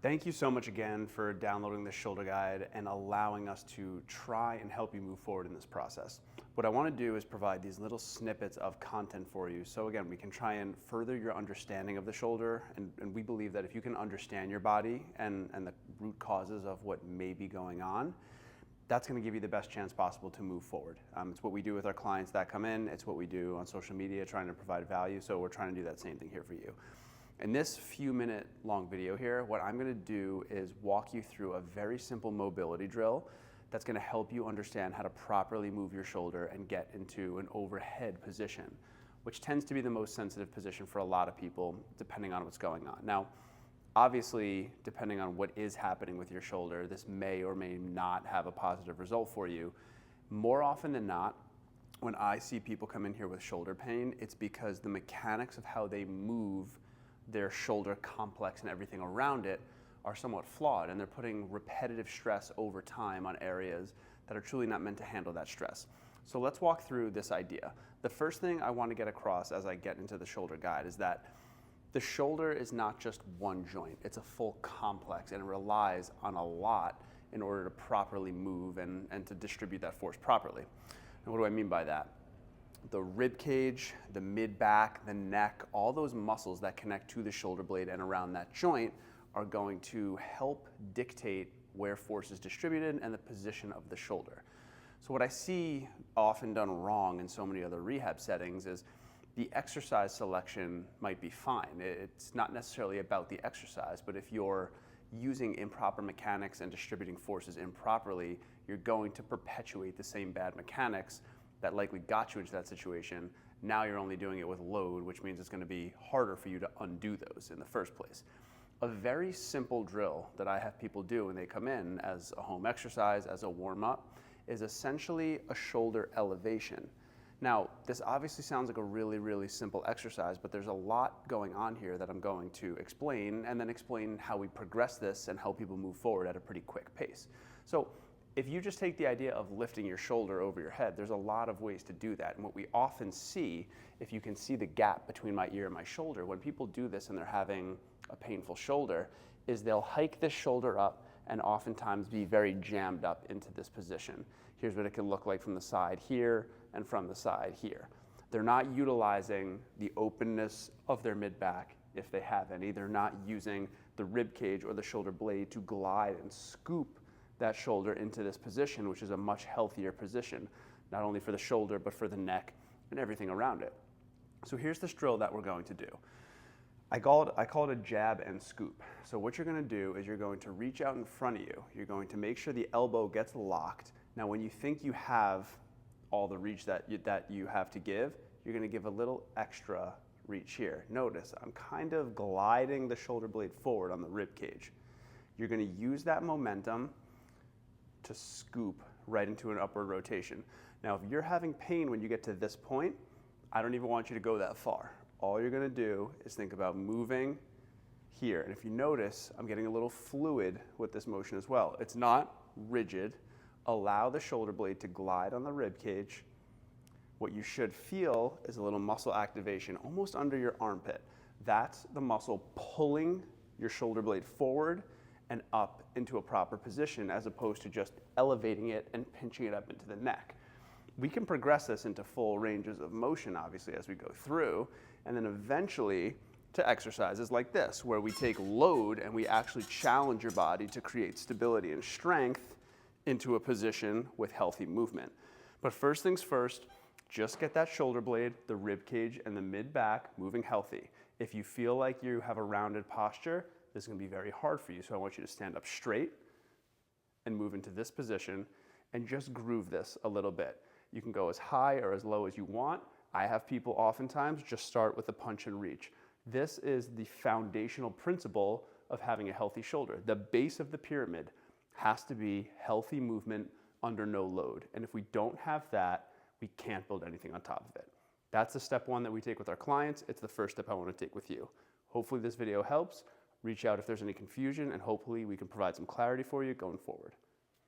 Thank you so much again for downloading this shoulder guide and allowing us to try and help you move forward in this process. What I want to do is provide these little snippets of content for you. So again, we can try and further your understanding of the shoulder. And we believe that if you can understand your body and the root causes of what may be going on, that's going to give you the best chance possible to move forward. It's what we do with our clients that come in. It's what we do on social media, trying to provide value. So we're trying to do that same thing here for you. In this few minute long video here, what I'm going to do is walk you through a very simple mobility drill that's going to help you understand how to properly move your shoulder and get into an overhead position, which tends to be the most sensitive position for a lot of people, depending on what's going on. Now, obviously, depending on what is happening with your shoulder, this may or may not have a positive result for you. More often than not, when I see people come in here with shoulder pain, it's because the mechanics of how they move their shoulder complex and everything around it are somewhat flawed, and they're putting repetitive stress over time on areas that are truly not meant to handle that stress. So let's walk through this idea. The first thing I want to get across as I get into the shoulder guide is that the shoulder is not just one joint, it's a full complex, and it relies on a lot in order to properly move and to distribute that force properly. And what do I mean by that? The rib cage, the mid-back, the neck, all those muscles that connect to the shoulder blade and around that joint are going to help dictate where force is distributed and the position of the shoulder. So what I see often done wrong in so many other rehab settings is the exercise selection might be fine. It's not necessarily about the exercise, but if you're using improper mechanics and distributing forces improperly, you're going to perpetuate the same bad mechanics that likely got you into that situation. Now you're only doing it with load, which means it's going to be harder for you to undo those in the first place. A very simple drill that I have people do when they come in as a home exercise, as a warm-up, is essentially a shoulder elevation. Now, this obviously sounds like a really, really simple exercise, but there's a lot going on here that I'm going to explain, and then explain how we progress this and help people move forward at a pretty quick pace. So if you just take the idea of lifting your shoulder over your head, there's a lot of ways to do that. And what we often see, if you can see the gap between my ear and my shoulder, when people do this and they're having a painful shoulder, is they'll hike this shoulder up and oftentimes be very jammed up into this position. Here's what it can look like from the side here and from the side here. They're not utilizing the openness of their mid-back, if they have any. They're not using the rib cage or the shoulder blade to glide and scoop that shoulder into this position, which is a much healthier position, not only for the shoulder, but for the neck and everything around it. So here's this drill that we're going to do. I call it a jab and scoop. So what you're going to do is you're going to reach out in front of you. You're going to make sure the elbow gets locked. Now, when you think you have all the reach that you have to give, you're going to give a little extra reach here. Notice I'm kind of gliding the shoulder blade forward on the rib cage. You're going to use that momentum to scoop right into an upward rotation. Now, if you're having pain when you get to this point, I don't even want you to go that far. All you're gonna do is think about moving here. And if you notice, I'm getting a little fluid with this motion as well. It's not rigid. Allow the shoulder blade to glide on the rib cage. What you should feel is a little muscle activation almost under your armpit. That's the muscle pulling your shoulder blade forward and up into a proper position, as opposed to just elevating it and pinching it up into the neck. We can progress this into full ranges of motion, obviously, as we go through, and then eventually to exercises like this, where we take load and we actually challenge your body to create stability and strength into a position with healthy movement. But first things first, just get that shoulder blade, the rib cage, and the mid-back moving healthy. If you feel like you have a rounded posture, this is going to be very hard for you. So I want you to stand up straight and move into this position and just groove this a little bit. You can go as high or as low as you want. I have people oftentimes just start with a punch and reach. This is the foundational principle of having a healthy shoulder. The base of the pyramid has to be healthy movement under no load. And if we don't have that, we can't build anything on top of it. That's the step one that we take with our clients. It's the first step I want to take with you. Hopefully this video helps. Reach out if there's any confusion, and hopefully we can provide some clarity for you going forward.